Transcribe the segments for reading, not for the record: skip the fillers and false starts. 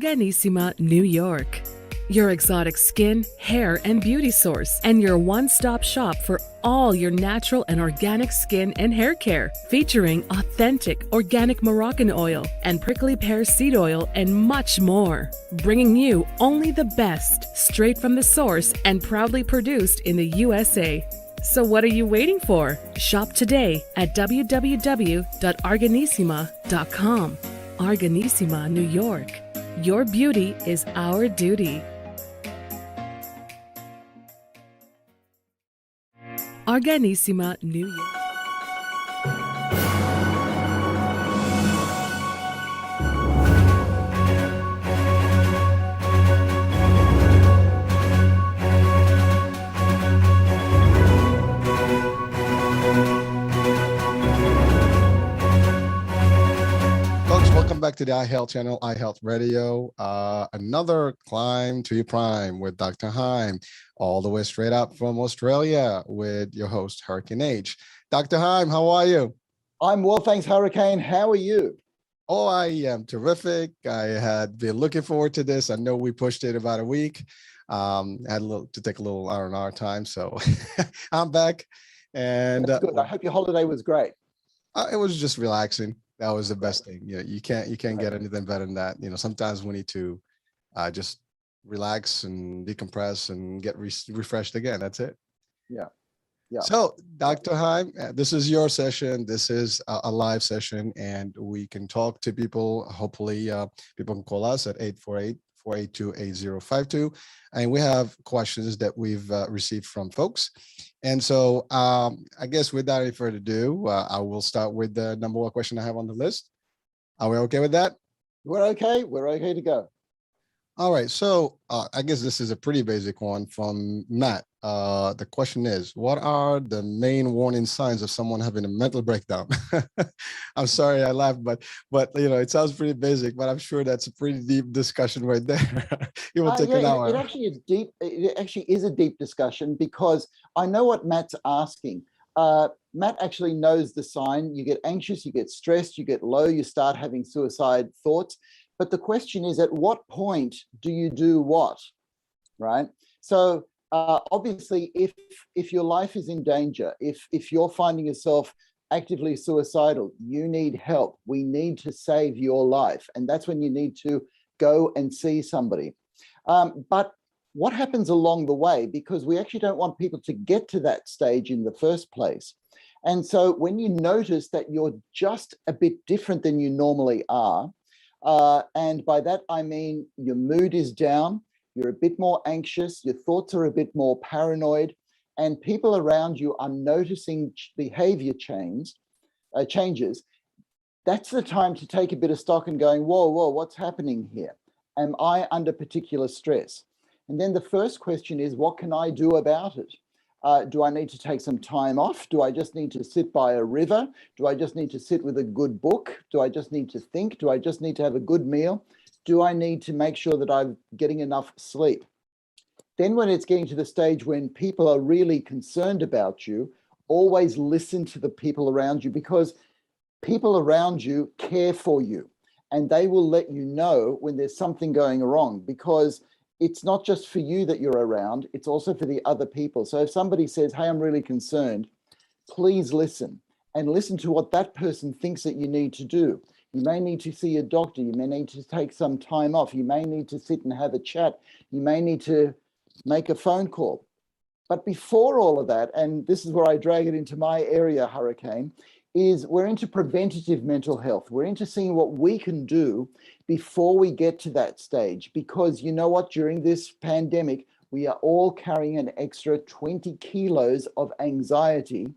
Argonissima, New York. Your exotic skin, hair, and beauty source, and your one-stop shop for all your natural and organic skin and hair care, featuring authentic organic Moroccan oil and prickly pear seed oil and much more. Bringing you only the best, straight from the source and proudly produced in the USA. So what are you waiting for? Shop today at www.argonissima.com. Argonissima, New York. Your beauty is our duty. Argonissima, New York. Welcome back to the iHealth channel, iHealth Radio. Another climb to your prime with Dr. Heim, all the way straight up from Australia with your host, hurricaneh. Dr. Heim, how are you? I'm well, thanks, Hurricane. How are you? Oh, I am terrific. I had been looking forward to this. I know we pushed it about a week. I had to take a little R&R time, so I'm back. And that's good. I hope your holiday was great. It was just relaxing. That was the best thing. You know, you can't get anything better than that. You know, sometimes we need to just relax and decompress and get refreshed again. That's it. Yeah. So, Dr. Heim, this is your session. This is a live session, and we can talk to people. Hopefully, people can call us at 848-482-8052. And we have questions that we've received from folks. And so I guess without any further ado, I will start with the number one question I have on the list. Are we okay with that? We're okay. We're okay to go. All right. So I guess this is a pretty basic one from Matt. The question is, what are the main warning signs of someone having a mental breakdown? I'm sorry I laughed, but you know, it sounds pretty basic, but I'm sure that's a pretty deep discussion right there. It will take an hour. It actually is deep. It actually is a deep discussion because I know what Matt's asking. Matt actually knows the sign. You get anxious, you get stressed, you get low, you start having suicide thoughts. But the question is, at what point do you do what, right? So obviously, if your life is in danger, if you're finding yourself actively suicidal, you need help. We need to save your life. And that's when you need to go and see somebody. But what happens along the way? Because we actually don't want people to get to that stage in the first place. And so when you notice that you're just a bit different than you normally are, and by that, I mean your mood is down, you're a bit more anxious, your thoughts are a bit more paranoid, and people around you are noticing behavior changes, that's the time to take a bit of stock and going, whoa, what's happening here? Am I under particular stress? And then the first question is, what can I do about it? Do I need to take some time off? Do I just need to sit by a river? Do I just need to sit with a good book? Do I just need to think? Do I just need to have a good meal? Do I need to make sure that I'm getting enough sleep? Then when it's getting to the stage when people are really concerned about you, always listen to the people around you, because people around you care for you and they will let you know when there's something going wrong, because it's not just for you that you're around, it's also for the other people. So if somebody says, hey, I'm really concerned, please listen and listen to what that person thinks that you need to do. You may need to see a doctor. You may need to take some time off. You may need to sit and have a chat. You may need to make a phone call. But before all of that, and this is where I drag it into my area, Hurricane, is we're into preventative mental health. We're into seeing what we can do before we get to that stage. Because you know what, during this pandemic, we are all carrying an extra 20 kilos of anxiety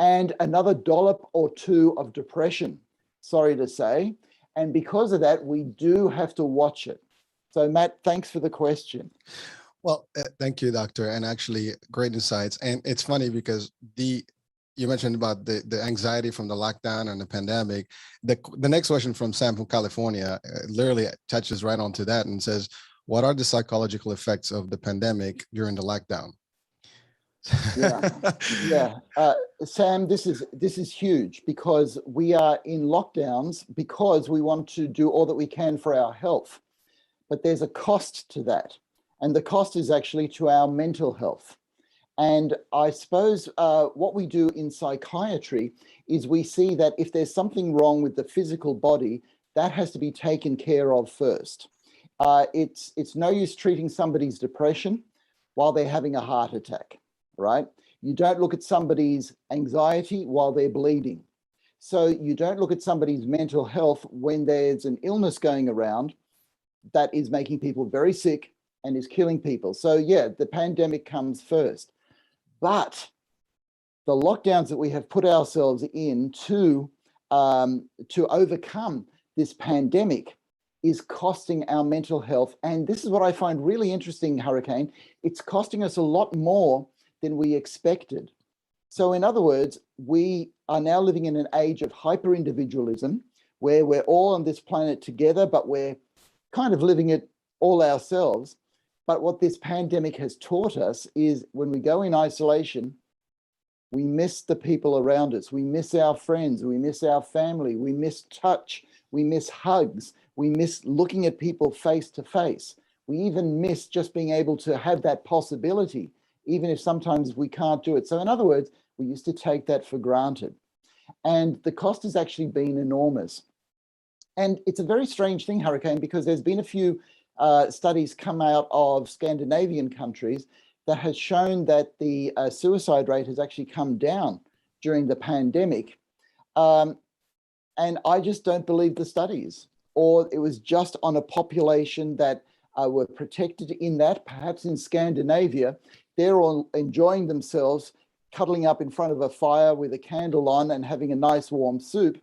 and another dollop or two of depression, sorry to say. And because of that, we do have to watch it. So Matt, thanks for the question. Well, thank you, doctor. And actually great insights. And it's funny because you mentioned about the anxiety from the lockdown and the pandemic. The next question from Sam from California literally touches right onto that and says, what are the psychological effects of the pandemic during the lockdown? Yeah. Sam, this is huge, because we are in lockdowns because we want to do all that we can for our health. but there's a cost to that. And the cost is actually to our mental health. And I suppose what we do in psychiatry is we see that if there's something wrong with the physical body, that has to be taken care of first. It's no use treating somebody's depression while they're having a heart attack, right? You don't look at somebody's anxiety while they're bleeding. So you don't look at somebody's mental health when there's an illness going around that is making people very sick and is killing people. So yeah, the pandemic comes first. But the lockdowns that we have put ourselves in to overcome this pandemic is costing our mental health. And this is what I find really interesting, Hurricane. It's costing us a lot more than we expected. So in other words, we are now living in an age of hyper-individualism where we're all on this planet together, but we're kind of living it all ourselves. But what this pandemic has taught us is when we go in isolation, we miss the people around us. We miss our friends. We miss our family. We miss touch. We miss hugs. We miss looking at people face to face. We even miss just being able to have that possibility, even if sometimes we can't do it. So in other words, we used to take that for granted. And the cost has actually been enormous. And it's a very strange thing, Hurricane, because there's been a few studies come out of Scandinavian countries that has shown that the suicide rate has actually come down during the pandemic. And I just don't believe the studies, or it was just on a population that were protected in that. Perhaps in Scandinavia, they're all enjoying themselves, cuddling up in front of a fire with a candle on and having a nice warm soup,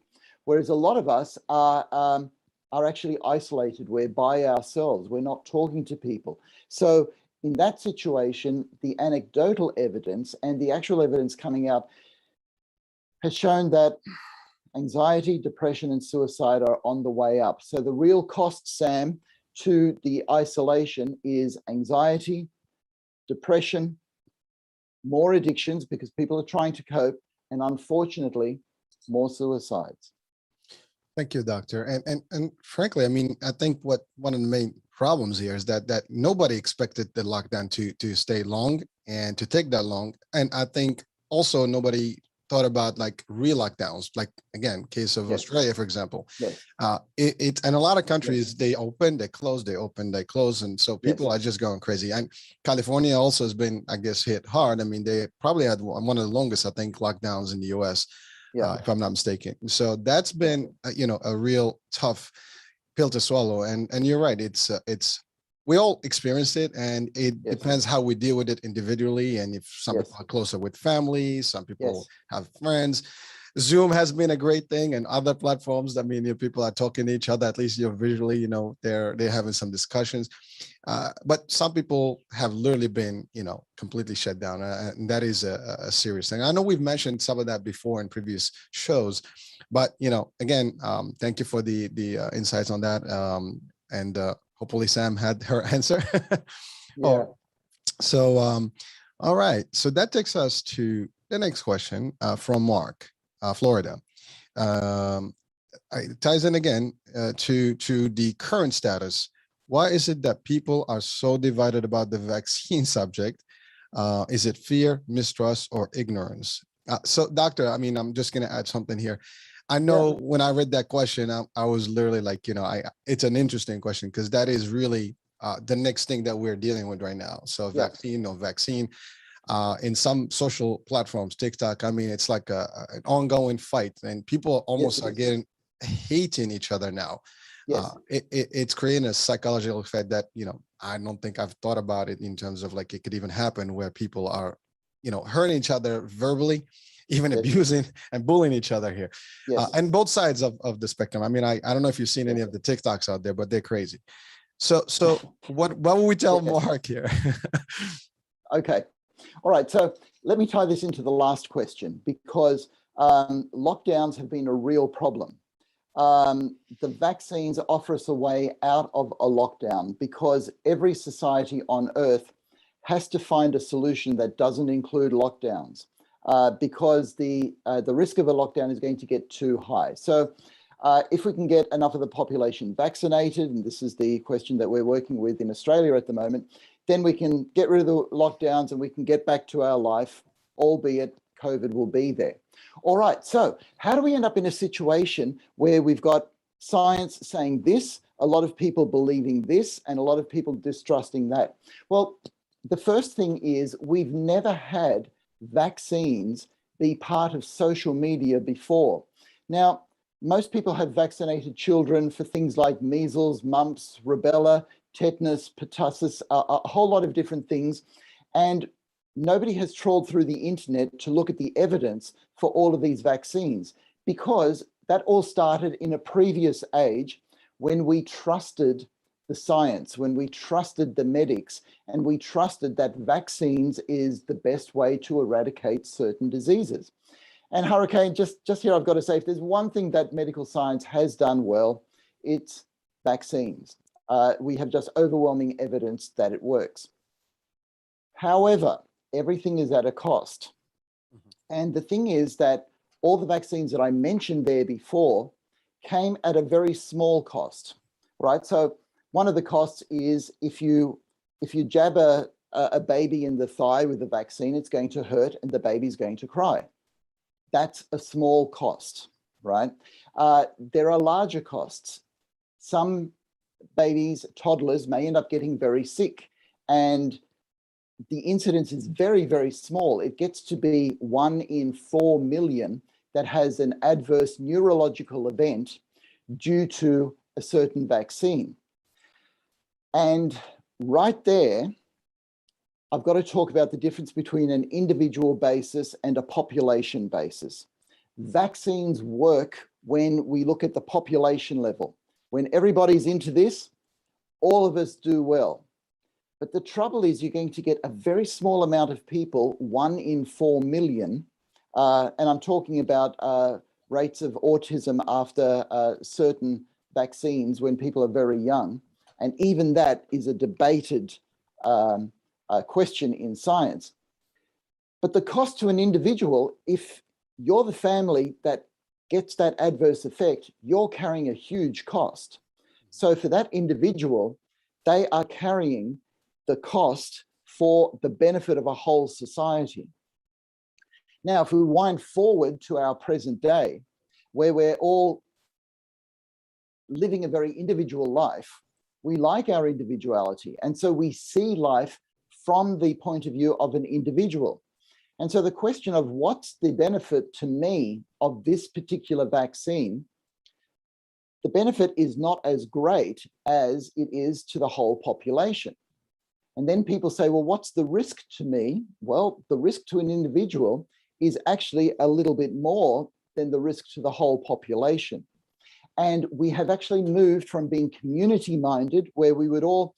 whereas a lot of us are actually isolated. We're by ourselves. We're not talking to people. So in that situation, the anecdotal evidence and the actual evidence coming out has shown that anxiety, depression, and suicide are on the way up. So the real cost, Sam, to the isolation is anxiety, depression, more addictions because people are trying to cope, and unfortunately, more suicides. Thank you, doctor. And frankly, I mean, I think what one of the main problems here is that nobody expected the lockdown to stay long and to take that long. And I think also nobody thought about like real lockdowns, like again, case of Australia, for example. And a lot of countries, they open, they close, they open, they close. And so people are just going crazy. And California also has been, I guess, hit hard. I mean, they probably had one of the longest, I think, lockdowns in the US. If I'm not mistaken. So that's been, a real tough pill to swallow. And you're right. It's we all experienced it, and it depends how we deal with it individually. And if some people are closer with family, some people have friends. Zoom has been a great thing, and other platforms. I mean, people are talking to each other, at least visually, they're having some discussions. But some people have literally been, completely shut down, and that is a serious thing. I know we've mentioned some of that before in previous shows, but again, thank you for the insights on that, and hopefully Sam had her answer. So, all right. So that takes us to the next question from Mark, Florida. It ties in again to the current status. Why is it that people are so divided about the vaccine subject? Is it fear, mistrust, or ignorance? So, doctor, I mean, I'm just going to add something here. I know when I read that question, I was literally like, it's an interesting question because that is really the next thing that we're dealing with right now. So vaccine, no vaccine. In some social platforms, TikTok, I mean, it's like an ongoing fight, and people almost are getting hating each other now. It's creating a psychological effect that, I don't think I've thought about it in terms of like it could even happen where people are, hurting each other verbally, even abusing and bullying each other here. And both sides of the spectrum. I mean, I don't know if you've seen any of the TikToks out there, but they're crazy. So what will we tell Mark here? Okay. All right. So let me tie this into the last question, because lockdowns have been a real problem. The vaccines offer us a way out of a lockdown, because every society on Earth has to find a solution that doesn't include lockdowns, because the risk of a lockdown is going to get too high. So If we can get enough of the population vaccinated, and this is the question that we're working with in Australia at the moment, then we can get rid of the lockdowns and we can get back to our life, albeit COVID will be there. All right, so how do we end up in a situation where we've got science saying this, a lot of people believing this, and a lot of people distrusting that? Well, the first thing is we've never had vaccines be part of social media before. Now, most people have vaccinated children for things like measles, mumps, rubella, tetanus, pertussis, a whole lot of different things. And nobody has trawled through the internet to look at the evidence for all of these vaccines, because that all started in a previous age when we trusted the science, when we trusted the medics, and we trusted that vaccines is the best way to eradicate certain diseases. And Hurricane, just here I've got to say, if there's one thing that medical science has done well, it's vaccines. We have just overwhelming evidence that it works. However, everything is at a cost. And the thing is that all the vaccines that I mentioned there before came at a very small cost, right? So one of the costs is if you jab a baby in the thigh with the vaccine, it's going to hurt and the baby's going to cry. That's a small cost, right? There are larger costs. Some babies, toddlers may end up getting very sick, and the incidence is very, very small. It gets to be 1 in 4 million that has an adverse neurological event due to a certain vaccine. And right there, I've got to talk about the difference between an individual basis and a population basis. Vaccines work when we look at the population level. When everybody's into this, all of us do well. But the trouble is you're going to get a very small amount of people, 1 in 4 million, and I'm talking about rates of autism after certain vaccines when people are very young. And even that is a debated question in science. But the cost to an individual, if you're the family that gets that adverse effect, you're carrying a huge cost. So for that individual, they are carrying the cost for the benefit of a whole society. Now, if we wind forward to our present day, where we're all living a very individual life, we like our individuality. And so we see life from the point of view of an individual. And so the question of what's the benefit to me of this particular vaccine, the benefit is not as great as it is to the whole population. And then people say, well, what's the risk to me? Well, the risk to an individual is actually a little bit more than the risk to the whole population. And we have actually moved from being community-minded, where we would all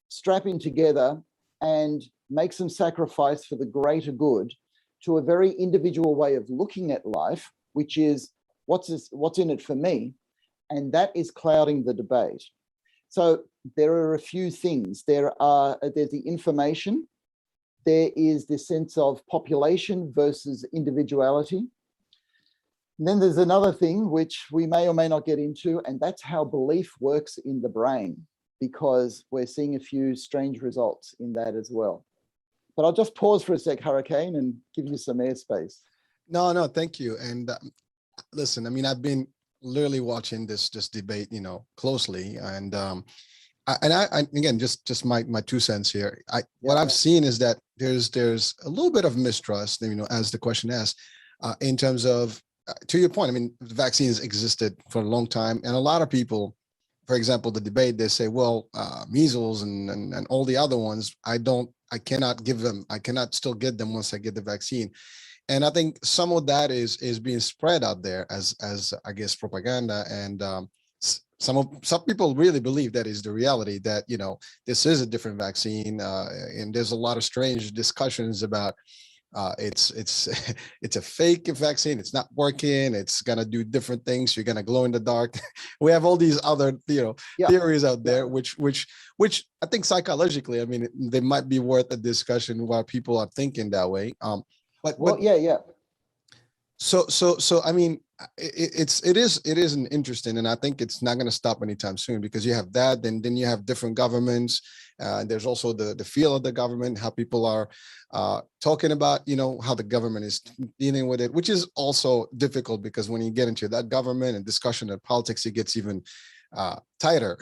strap in together and make some sacrifice for the greater good, to a very individual way of looking at life, which is what's in it for me? And that is clouding the debate. So there are a few things. There's the information. There is the sense of population versus individuality. And then there's another thing which we may or may not get into, and that's how belief works in the brain, because we're seeing a few strange results in that as well. But I'll just pause for a sec, Hurricane, and give you some airspace. No, thank you. And listen, I mean, I've been literally watching this debate, closely, and I again, just my 2 cents here. What I've seen is that there's a little bit of mistrust, as the question asks, in terms of, to your point, I mean, vaccines existed for a long time, and a lot of people, for example, the debate, they say, well, measles and all the other ones, I cannot give them, I cannot still get them once I get the vaccine. And I think some of that is being spread out there as I guess propaganda, and some people really believe that is the reality, that this is a different vaccine, and there's a lot of strange discussions about it's a fake vaccine, it's not working, it's gonna do different things, you're gonna glow in the dark. We have all these other theories out there, which I think psychologically, I mean, they might be worth a discussion while people are thinking that way. So I mean, it is an interesting, and I think it's not going to stop anytime soon, because you have that, then you have different governments. There's also the feel of the government, how people are talking about, how the government is dealing with it, which is also difficult, because when you get into that government and discussion of politics, it gets even tighter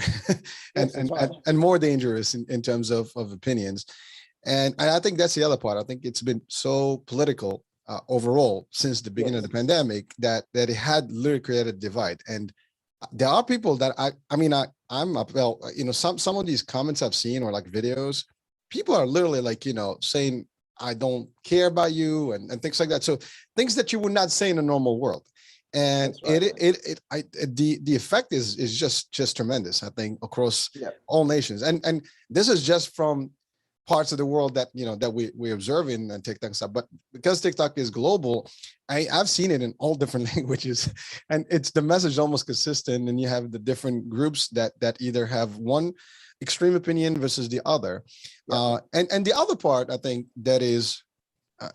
and more dangerous in terms of opinions. And I think that's the other part. I think it's been so political overall since the beginning of the pandemic that it had literally created a divide. And there are people that I'm up, well, some of these comments I've seen, or like videos, people are literally like, saying, I don't care about you, and things like that. So things that you would not say in a normal world. And the effect is just tremendous, I think, across all nations. And this is just from parts of the world that that we observe in TikTok stuff, but because TikTok is global, I've seen it in all different languages, and it's the message almost consistent. And you have the different groups that either have one extreme opinion versus the other. And the other part I think that is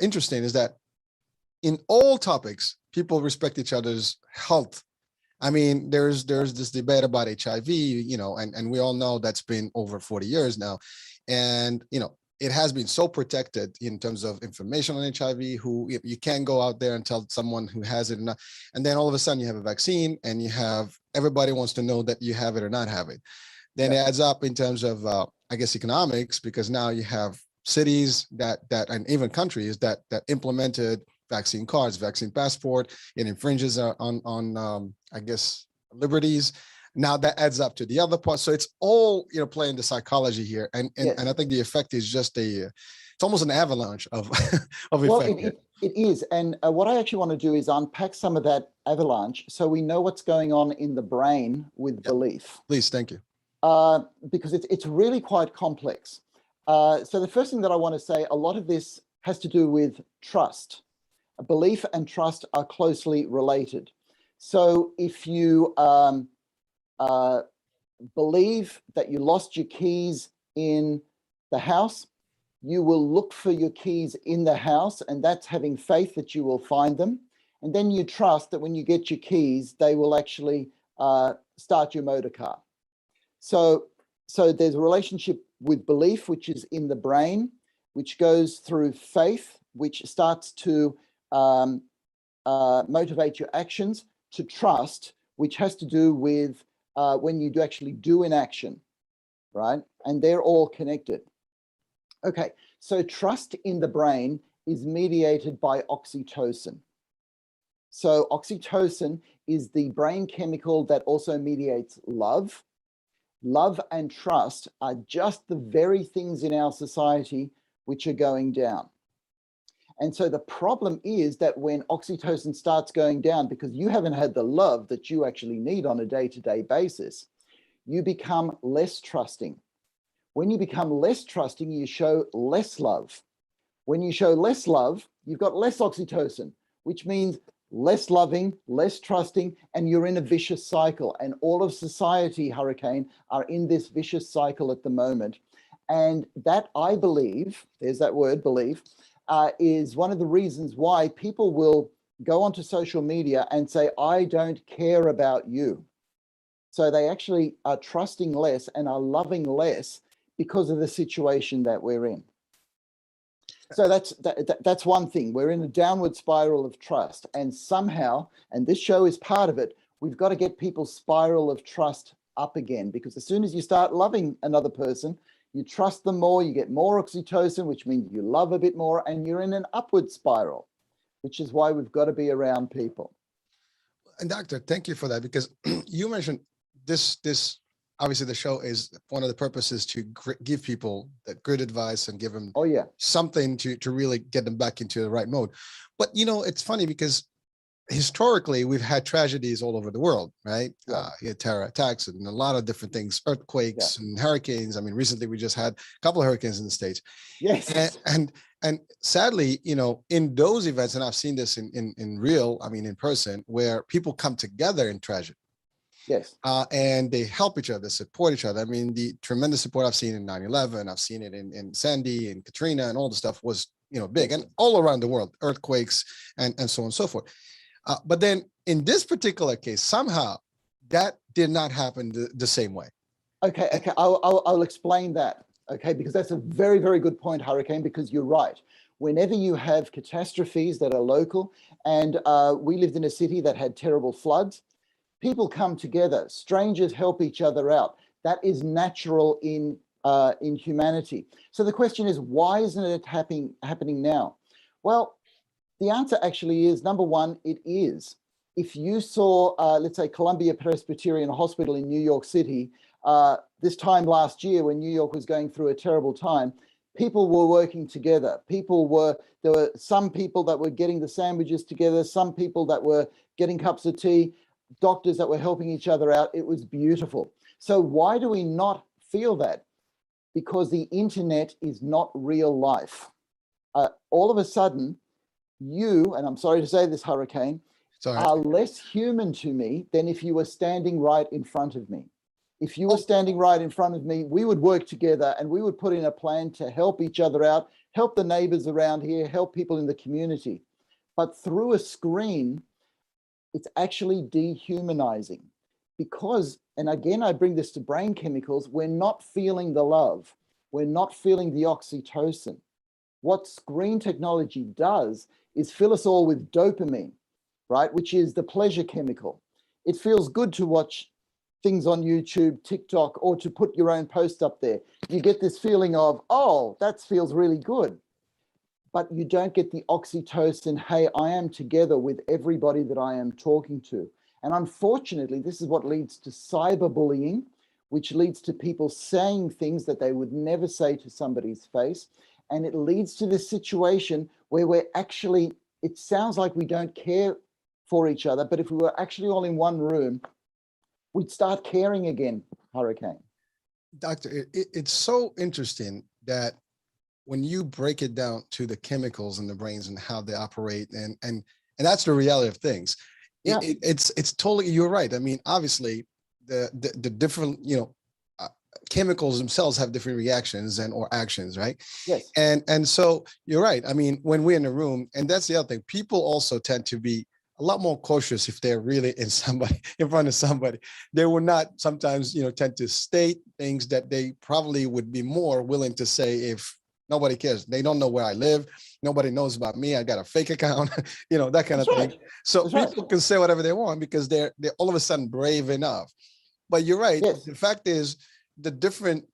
interesting is that in all topics, people respect each other's health. I mean, there's this debate about HIV, and we all know that's been over 40 years now. And, it has been so protected in terms of information on HIV, who you can't go out there and tell someone who has it or not. And then all of a sudden you have a vaccine, and you have, everybody wants to know that you have it or not have it. Then it adds up in terms of, I guess, economics, because now you have cities that and even countries that implemented vaccine cards, vaccine passport. It infringes on I guess, liberties. Now that adds up to the other part. So it's all, playing the psychology here. And I think the effect is just it's almost an avalanche of effect. It is. And what I actually want to do is unpack some of that avalanche so we know what's going on in the brain with belief. Please, thank you. Because it's really quite complex. So the first thing that I want to say, a lot of this has to do with trust. Belief and trust are closely related. So if you believe that you lost your keys in the house, you will look for your keys in the house, and that's having faith that you will find them. And then you trust that when you get your keys, they will actually start your motor car. So there's a relationship with belief, which is in the brain, which goes through faith, which starts to motivate your actions, to trust, which has to do with when you do actually do an action, right? And they're all connected. Okay, so trust in the brain is mediated by oxytocin. So oxytocin is the brain chemical that also mediates love. Love and trust are just the very things in our society which are going down. And so the problem is that when oxytocin starts going down, because you haven't had the love that you actually need on a day-to-day basis, you become less trusting. When you become less trusting, you show less love. When you show less love, you've got less oxytocin, which means less loving, less trusting, and you're in a vicious cycle. And all of society, Hurricane, are in this vicious cycle at the moment. And that, I believe, there's that word, believe, is one of the reasons why people will go onto social media and say, I don't care about you. So they actually are trusting less and are loving less because of the situation that we're in. So that's one thing. We're in a downward spiral of trust, and somehow, and this show is part of it, we've got to get people's spiral of trust up again, because as soon as you start loving another person, you trust them more, you get more oxytocin, which means you love a bit more, and you're in an upward spiral, which is why we've got to be around people. And Doctor, thank you for that, because you mentioned this obviously the show is one of the purposes to give people that good advice and give them something to really get them back into the right mode. But, it's funny because historically we've had tragedies all over the world, right? Terror attacks and a lot of different things, earthquakes and hurricanes. I mean, recently we just had a couple of hurricanes in the States. Yes. And sadly, in those events, and I've seen this in real, in person, where people come together in tragedy. Yes. And they help each other, support each other. The tremendous support I've seen in 9/11, I've seen it in Sandy and Katrina, and all the stuff was, big, and all around the world, earthquakes and so on and so forth. But then in this particular case, somehow that did not happen the same way. Okay, I'll explain that, okay, because that's a very, very good point, Hurricane, because you're right. Whenever you have catastrophes that are local, and we lived in a city that had terrible floods, people come together, strangers help each other out. That is natural in humanity. So the question is, why isn't it happening now? Well, the answer actually is, number one, it is. If you saw, let's say, Columbia Presbyterian Hospital in New York City, this time last year when New York was going through a terrible time, people were working together. There were some people that were getting the sandwiches together, some people that were getting cups of tea, doctors that were helping each other out. It was beautiful. So why do we not feel that? Because the internet is not real life. All of a sudden, you, and I'm sorry to say this, Hurricane, are less human to me than if you were standing right in front of me. If you were standing right in front of me, we would work together and we would put in a plan to help each other out, help the neighbors around here, help people in the community. But through a screen, it's actually dehumanizing because, and again, I bring this to brain chemicals, we're not feeling the love. We're not feeling the oxytocin. What screen technology does is fill us all with dopamine, right? Which is the pleasure chemical. It feels good to watch things on YouTube, TikTok, or to put your own post up there. You get this feeling of, oh, that feels really good. But you don't get the oxytocin, hey, I am together with everybody that I am talking to. And unfortunately, this is what leads to cyberbullying, which leads to people saying things that they would never say to somebody's face. And it leads to this situation where we're actually, it sounds like we don't care for each other, but if we were actually all in one room, we'd start caring again, Hurricane. Doctor, it's so interesting that when you break it down to the chemicals in the brains and how they operate, and that's the reality of things. Yeah. It's totally, you're right. I mean, obviously the different, chemicals themselves have different reactions or actions, right? Yes. And so you're right. I mean, when we're in a room, and that's the other thing, people also tend to be a lot more cautious if they're really in front of somebody. They will not sometimes, tend to state things that they probably would be more willing to say if nobody cares. They don't know where I live. Nobody knows about me. I got a fake account, that kind of thing. So people can say whatever they want because they're all of a sudden brave enough. But you're right. Yes. The fact is the different,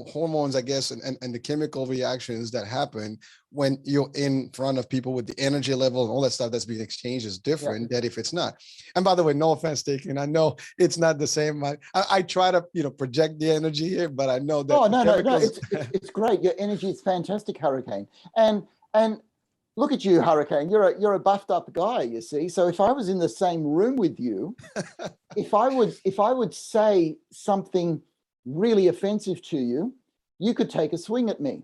hormones, I guess, and the chemical reactions that happen when you're in front of people with the energy level and all that stuff that's being exchanged is different than if it's not. And by the way, no offense taken. I know it's not the same. I try to, project the energy here, but I know that. Oh, no. It's great. Your energy is fantastic, Hurricane. And look at you, Hurricane. You're a buffed up guy, you see. So if I was in the same room with you, if I would say something really offensive to you, you could take a swing at me.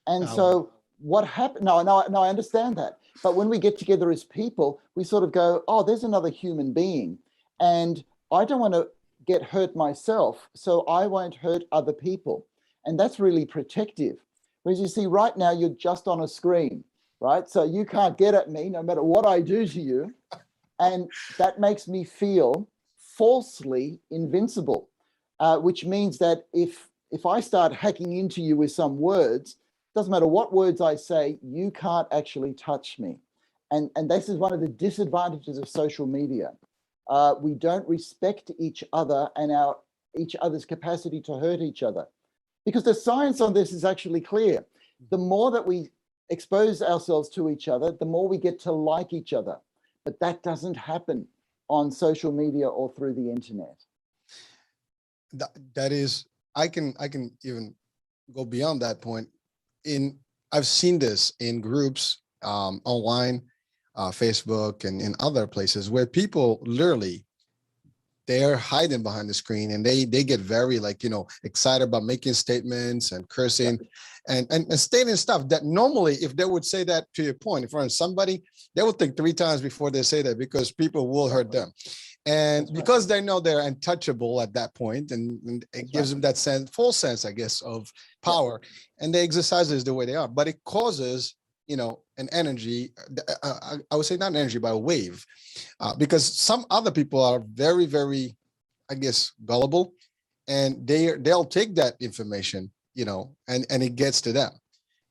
And so what happened? No, I understand that. But when we get together as people, we sort of go, oh, there's another human being. And I don't want to get hurt myself, so I won't hurt other people. And that's really protective. Whereas you see, right now, you're just on a screen, right? So you can't get at me no matter what I do to you. And that makes me feel falsely invincible. Which means that if I start hacking into you with some words, doesn't matter what words I say, you can't actually touch me. And this is one of the disadvantages of social media. We don't respect each other and each other's capacity to hurt each other. Because the science on this is actually clear. The more that we expose ourselves to each other, the more we get to like each other. But that doesn't happen on social media or through the internet. That is, I can even go beyond that point. I've seen this in groups online, Facebook and in other places where people literally, they're hiding behind the screen and they get very excited about making statements and cursing and stating stuff that normally if they would say that, to your point, in front of somebody, they would think 3 times before they say that because people will hurt them. And because they know they're untouchable at that point, and it gives them that false sense, I guess, of power, and they exercise it the way they are. But it causes an energy, I would say not an energy, but a wave, because some other people are very, very, I guess, gullible, and they'll take that information, and it gets to them,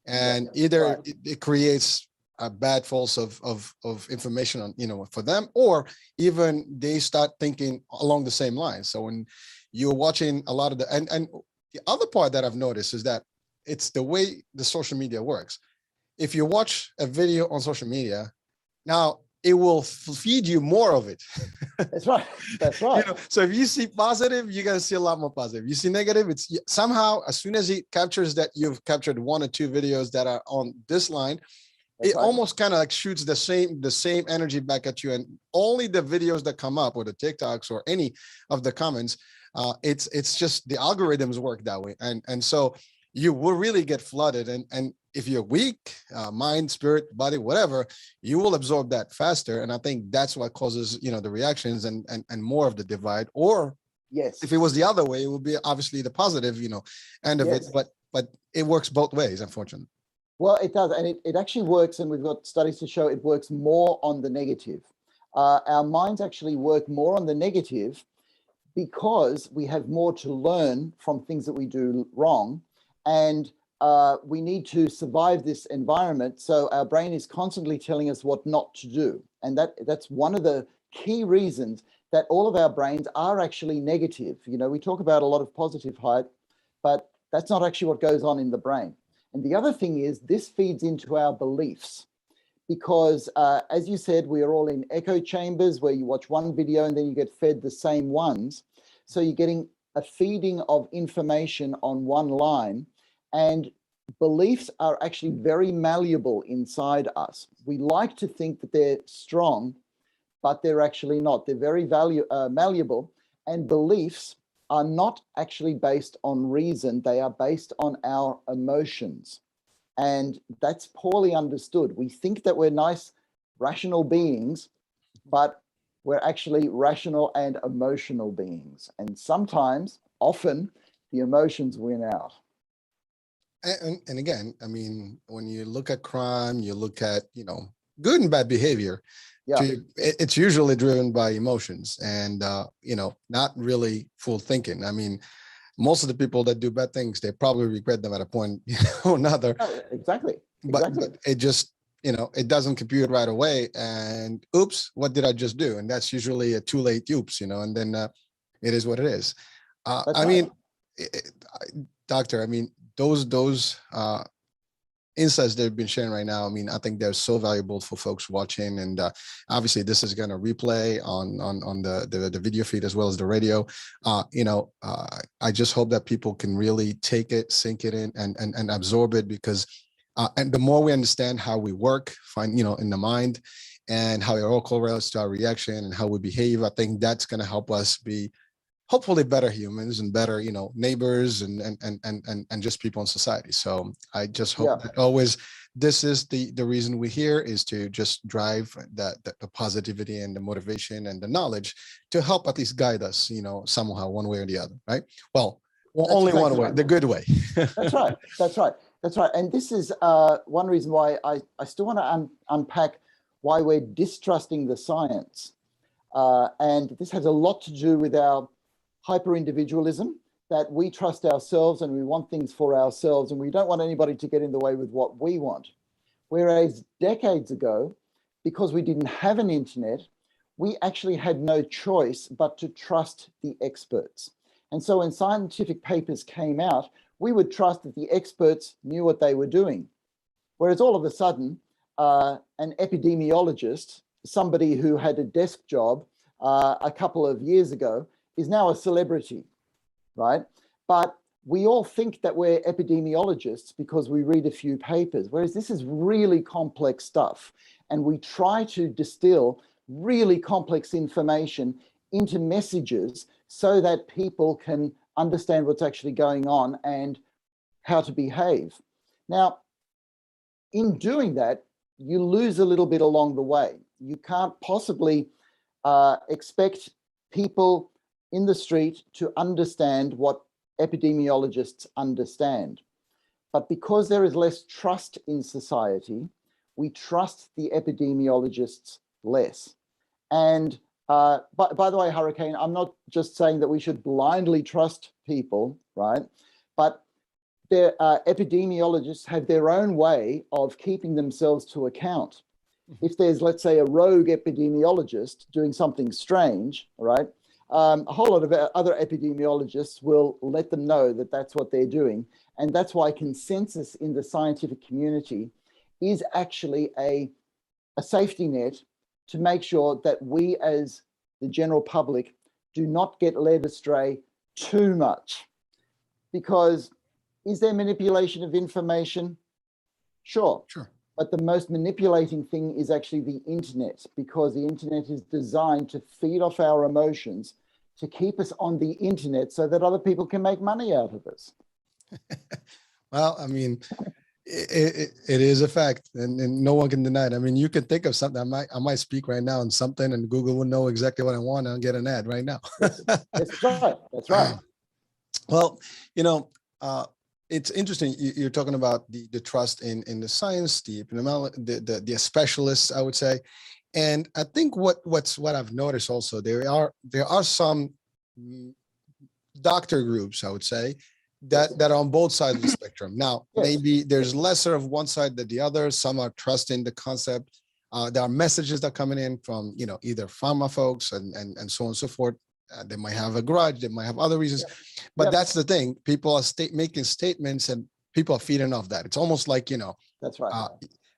and either it creates a bad false of information on, for them, or even they start thinking along the same lines. So when you're watching a lot of and the other part that I've noticed is that it's the way the social media works. If you watch a video on social media, now it will feed you more of it. That's right. That's right. So if you see positive, you're gonna see a lot more positive. You see negative, it's somehow, as soon as it captures that you've captured 1 or 2 videos that are on this line, it almost kind of like shoots the same energy back at you. And only the videos that come up, or the TikToks or any of the comments, it's just the algorithms work that way. And so you will really get flooded. And if you're weak, mind, spirit, body, whatever, you will absorb that faster. And I think that's what causes, the reactions and more of the divide. Or yes, if it was the other way, it would be obviously the positive, end of it. But it works both ways, unfortunately. Well, it does. And it actually works. And we've got studies to show it works more on the negative. Our minds actually work more on the negative because we have more to learn from things that we do wrong. And we need to survive this environment. So our brain is constantly telling us what not to do. And that's one of the key reasons that all of our brains are actually negative. We talk about a lot of positive hype, but that's not actually what goes on in the brain. And the other thing is this feeds into our beliefs, because as you said, we are all in echo chambers where you watch one video and then you get fed the same ones. So you're getting a feeding of information on one line, and beliefs are actually very malleable inside us. We like to think that they're strong, but they're actually not. They're very malleable, and beliefs are not actually based on reason. They are based on our emotions. And that's poorly understood. We think that we're nice, rational beings, but we're actually rational and emotional beings. And sometimes, often, the emotions win out. And again, I mean, when you look at crime, you look at, good and bad behavior. Yeah. It's usually driven by emotions and, not really full thinking. I mean, most of the people that do bad things, they probably regret them at a point or another. Oh, exactly. But it just, it doesn't compute right away. And oops, what did I just do? And that's usually a too late oops, and then it is what it is. I mean, doctor, I mean, those insights they've been sharing right now, I mean, I think they're so valuable for folks watching. And obviously this is going to replay on the video feed as well as the radio. I just hope that people can really take it, sink it in and absorb it, because and the more we understand how we work, in the mind, and how it all correlates to our reaction and how we behave, I think that's going to help us be hopefully better humans and better, neighbors and just people in society. So I just hope that always, this is the reason we're here, is to just drive the positivity and the motivation and the knowledge to help at least guide us, somehow, one way or the other, right? Well, only one way, the good way. That's right. That's right. That's right. And this is one reason why I still want to unpack why we're distrusting the science. And this has a lot to do with our hyper-individualism, that we trust ourselves and we want things for ourselves and we don't want anybody to get in the way with what we want. Whereas decades ago, because we didn't have an internet, we actually had no choice but to trust the experts. And so when scientific papers came out, we would trust that the experts knew what they were doing. Whereas all of a sudden, an epidemiologist, somebody who had a desk job a couple of years ago, is now a celebrity, right? But we all think that we're epidemiologists because we read a few papers, whereas this is really complex stuff. And we try to distill really complex information into messages so that people can understand what's actually going on and how to behave. Now, in doing that, you lose a little bit along the way. You can't possibly expect people in the street to understand what epidemiologists understand. But because there is less trust in society, we trust the epidemiologists less. And by the way, Hurricane, I'm not just saying that we should blindly trust people, right? But their epidemiologists have their own way of keeping themselves to account. If there's, let's say, a rogue epidemiologist doing something strange, right? A whole lot of other epidemiologists will let them know that that's what they're doing. And that's why consensus in the scientific community is actually a safety net to make sure that we as the general public do not get led astray too much. Because is there manipulation of information? Sure. But the most manipulating thing is actually the internet, because the internet is designed to feed off our emotions, to keep us on the internet so that other people can make money out of us. Well, I mean, it is a fact, and no one can deny it. I mean, you can think of something. I might speak right now on something, and Google will know exactly what I want and get an ad right now. That's right. That's right. Well, it's interesting. You're talking about the trust in the science, the specialists, I would say, and I think what I've noticed also, there are some doctor groups, I would say, that are on both sides of the spectrum. Now, maybe there's lesser of one side than the other. Some are trusting the concept. There are messages that are coming in from either pharma folks and so on and so forth. They might have a grudge, they might have other reasons, but that's the thing. People are making statements, and people are feeding off that. It's almost like that's right.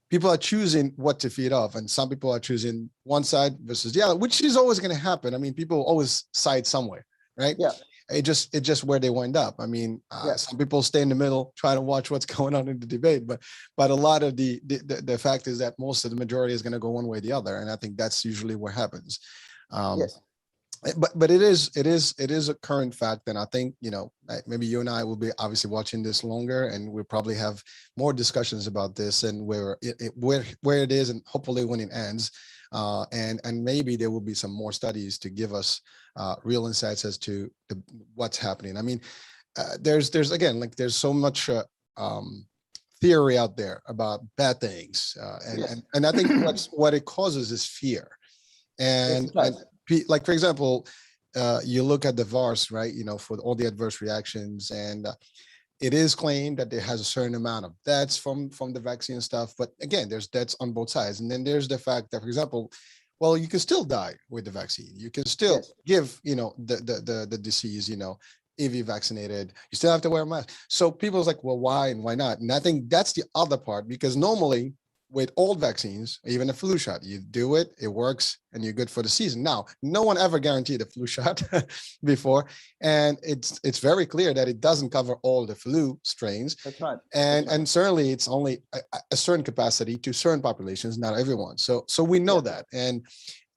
People are choosing what to feed off, and some people are choosing one side versus the other, which is always going to happen. I mean, people always side somewhere, right? Yeah. It's just where they wind up. I mean, some people stay in the middle, try to watch what's going on in the debate, but a lot of the fact is that most of the majority is going to go one way or the other, and I think that's usually what happens. Yes. But it is a current fact, and I think maybe you and I will be obviously watching this longer, and we'll probably have more discussions about this and where it is, and hopefully when it ends, and maybe there will be some more studies to give us real insights as to what's happening. I mean, there's again, like, there's so much theory out there about bad things, and I think what it causes is fear, and like, for example, you look at the VARS, right? For all the adverse reactions, and it is claimed that there has a certain amount of deaths from the vaccine stuff. But again, there's deaths on both sides. And then there's the fact that, for example, well, you can still die with the vaccine. You can still give, the disease, if you're vaccinated, you still have to wear a mask. So people's like, well, why and why not? And I think that's the other part, because normally with old vaccines, even a flu shot, you do it, it works, and you're good for the season. Now, no one ever guaranteed a flu shot before, and it's very clear that it doesn't cover all the flu strains. That's right. And certainly it's only a certain capacity to certain populations, not everyone. So we know that. And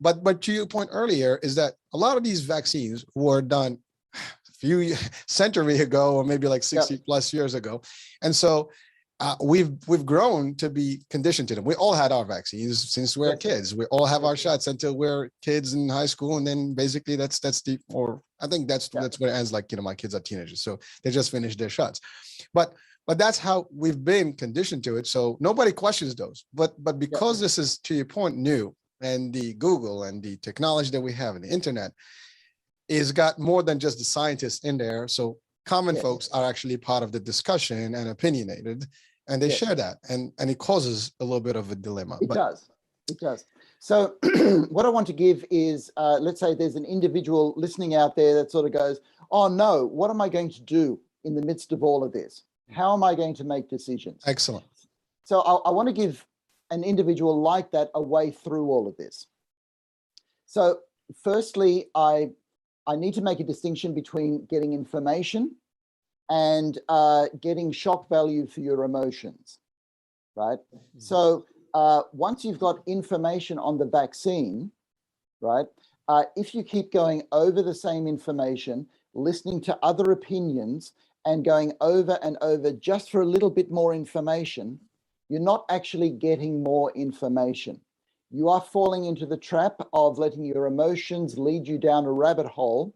but to your point earlier is that a lot of these vaccines were done a few centuries ago, or maybe like 60 plus years ago, and so we've grown to be conditioned to them. We all had our vaccines since we're kids. We all have our shots until we're kids in high school, and then basically that's the, or I think that's where it ends. Like, my kids are teenagers, so they just finished their shots. But that's how we've been conditioned to it. So nobody questions those. But because this is, to your point, new, and the Google and the technology that we have and the internet is got more than just the scientists in there. So common folks are actually part of the discussion and opinionated, and they share that, and it causes a little bit of a dilemma. It does. So what I want to give is, let's say there's an individual listening out there that sort of goes, oh no, what am I going to do in the midst of all of this? How am I going to make decisions? Excellent. So I want to give an individual like that a way through all of this. So firstly, I need to make a distinction between getting information and getting shock value for your emotions, right? Mm-hmm. So once you've got information on the vaccine, right, if you keep going over the same information, listening to other opinions and going over and over just for a little bit more information, you're not actually getting more information. You are falling into the trap of letting your emotions lead you down a rabbit hole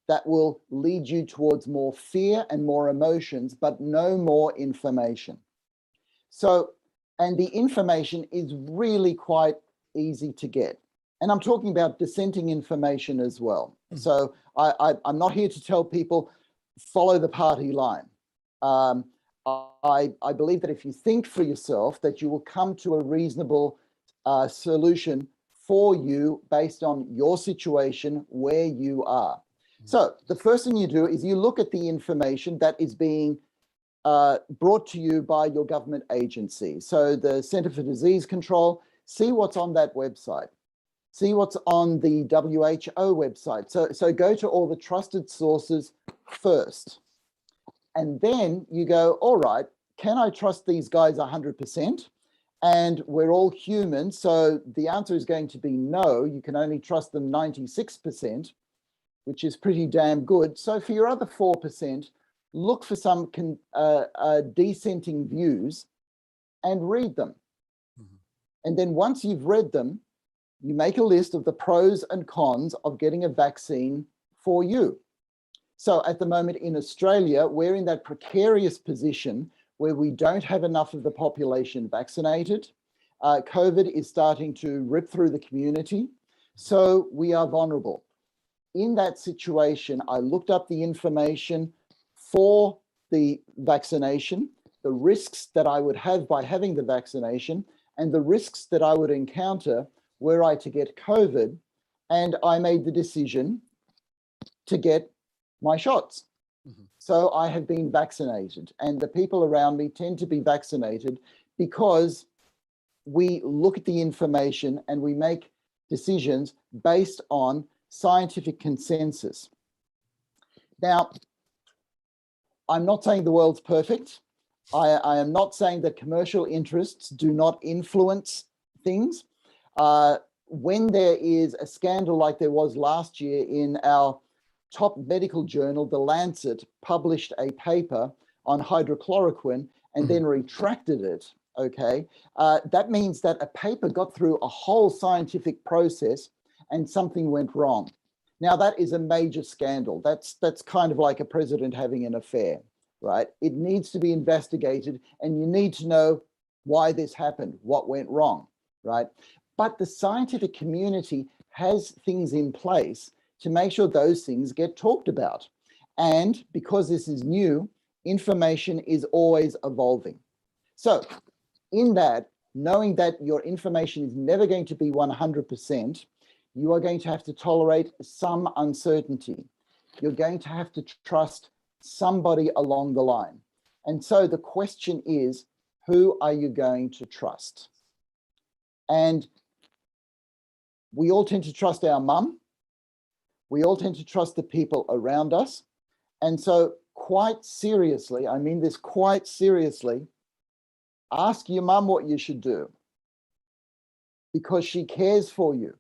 that will lead you towards more fear and more emotions, but no more information. So And the information is really quite easy to get. And I'm talking about dissenting information as well. So I'm not here to tell people, follow the party line. I believe that if you think for yourself, that you will come to a reasonable solution for you based on your situation, where you are. So the first thing you do is you look at the information that is being brought to you by your government agency. So the Centre for Disease Control, see what's on that website. See what's on the WHO website. So go to all the trusted sources first. And then you go, all right, can I trust these guys 100%? And we're all human, so the answer is going to be no. You can only trust them 96%, which is pretty damn good. So for your other 4%, look for some dissenting views and read them. And then once you've read them, you make a list of the pros and cons of getting a vaccine for you. So at the moment in Australia, we're in that precarious position where we don't have enough of the population vaccinated. COVID is starting to rip through the community. So we are vulnerable. In that situation, I looked up the information for the vaccination, the risks that I would have by having the vaccination, and the risks that I would encounter were I to get COVID. And I made the decision to get my shots. So I have been vaccinated, and the people around me tend to be vaccinated because we look at the information and we make decisions based on scientific consensus. Now, I'm not saying the world's perfect. I am not saying that commercial interests do not influence things. When there is a scandal like there was last year in our top medical journal, The Lancet, published a paper on hydrochloroquine and then retracted it, okay? That means that a paper got through a whole scientific process and something went wrong. Now that is a major scandal. That's kind of like a president having an affair, right? It needs to be investigated and you need to know why this happened, what went wrong, right? But the scientific community has things in place to make sure those things get talked about. And because this is new, information is always evolving. So in that, knowing that your information is never going to be 100%, you are going to have to tolerate some uncertainty. You're going to have to trust somebody along the line. And so the question is, who are you going to trust? And we all tend to trust our mum. We all tend to trust the people around us. And so quite seriously, I mean this quite seriously, ask your mum what you should do because she cares for you.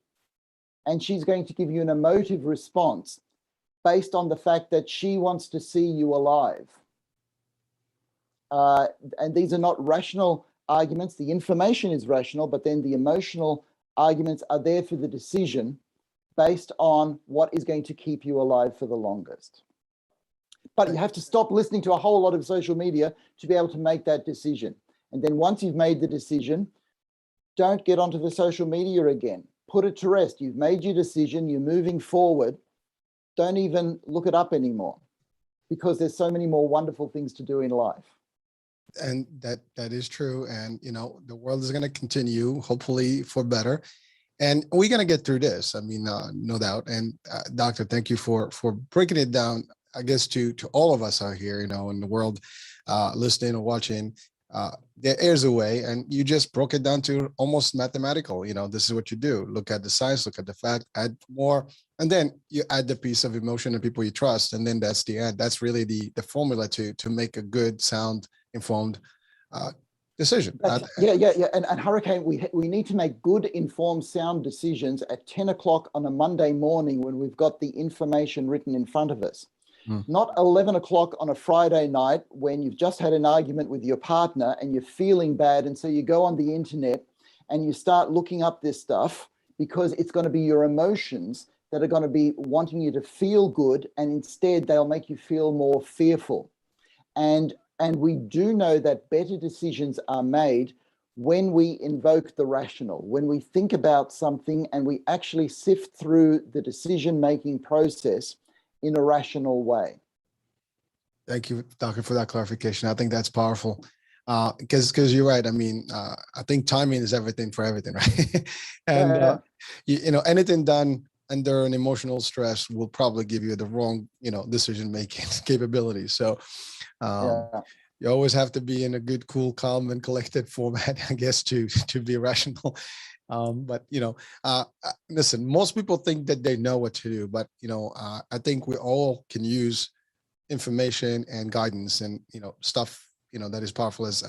And she's going to give you an emotive response based on the fact that she wants to see you alive. And these are not rational arguments. The information is rational, but then the emotional arguments are there for the decision based on what is going to keep you alive for the longest. But you have to stop listening to a whole lot of social media to be able to make that decision. And then once you've made the decision, don't get onto the social media again. Put it to rest. You've made your decision, you're moving forward. Don't even look it up anymore because there's so many more wonderful things to do in life. And that is true. And, you know, the world is going to continue, hopefully for better. And we're going to get through this. I mean, no doubt. And Doctor, thank you for breaking it down, I guess, to all of us out here, you know, in the world, listening or watching. Their ears away, and you just broke it down to almost mathematical. You know, this is what you do. Look at the science, look at the fact, add more, and then you add the piece of emotion and people you trust, and then that's the end. That's really the formula to make a good, sound, informed decision. Yeah. And Hurricane, we need to make good, informed, sound decisions at 10 o'clock on a Monday morning when we've got the information written in front of us. Not 11 o'clock on a Friday night when you've just had an argument with your partner and you're feeling bad. And so you go on the internet and you start looking up this stuff because it's going to be your emotions that are going to be wanting you to feel good. And instead they'll make you feel more fearful. And we do know that better decisions are made when we invoke the rational, when we think about something and we actually sift through the decision-making process in a rational way. Thank you, Doctor, for that clarification. I think that's powerful. Because you're right. I mean, I think timing is everything for everything, right? And anything done under an emotional stress will probably give you the wrong, decision-making capabilities. So you always have to be in a good, cool, calm, and collected format, I guess, to be rational. But listen, most people think that they know what to do, but I think we all can use information and guidance and stuff that is powerful as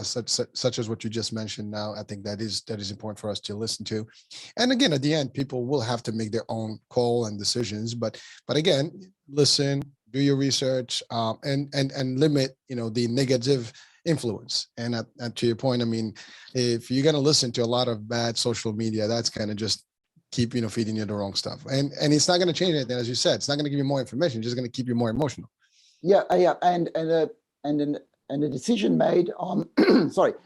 such as what you just mentioned. Now, I think that is important for us to listen to. And again, at the end, people will have to make their own call and decisions. But again, listen, do your research, and limit the negative influence. And to your point, I mean, if you're going to listen to a lot of bad social media, that's kind of just keep feeding you the wrong stuff. And it's not going to change anything, as you said. It's not going to give you more information. It's just going to keep you more emotional. Yeah. And a decision made on